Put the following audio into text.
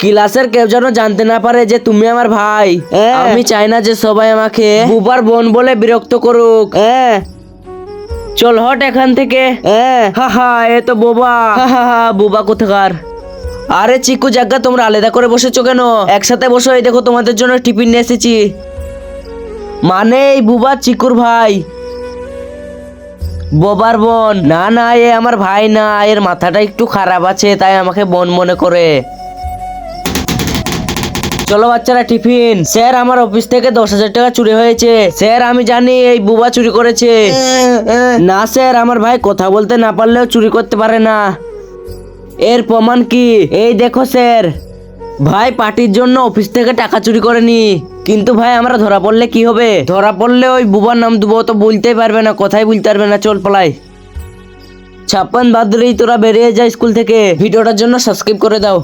ক্লাসের কেউ যেন জানতে না পারে যে তুমি আমার ভাই। আমি চাই না যে সবাই আমাকে বুবার বোন বলে বিরক্ত করুক। চল হট এখান থেকে। হা হা, এ তো বোবা। হা হা হা, বুবা কোথাকার। আরে চিকু জায়গা, তোমরা আলাদা করে বসেছো কেন? একসাথে বসো, এই দেখো তোমাদের জন্য টিফিন নিয়ে এসেছি। মানে এই বুবা চিকুর ভাই, বোবার বোন। না না, এ আমার ভাই না, এর মাথাটা একটু খারাপ আছে, তাই আমাকে বোন মনে করে। চলো বাচ্চারা টিফিন। স্যার, আমার অফিস থেকে 10,000 টাকা চুরি হয়েছে। স্যার, আমি জানি এই বুবা চুরি করেছে। না স্যার, আমার ভাই কথা বলতে না পারলেও চুরি করতে পারে না। এর প্রমাণ কি? এই দেখো স্যার, ভাই পার্টির জন্য অফিস থেকে টাকা চুরি করেনি। কিন্তু ভাই আমরা ধরা পড়লে কি হবে? ধরা পড়লে ওই বুবার নাম দেবো, তো বলতেই পারবে না, কথাই বলতে পারবে না। চল পালাই। 56 বাদরেই তোরা বেরিয়ে যা স্কুল থেকে। ভিডিওটার জন্য সাবস্ক্রাইব করে দাও।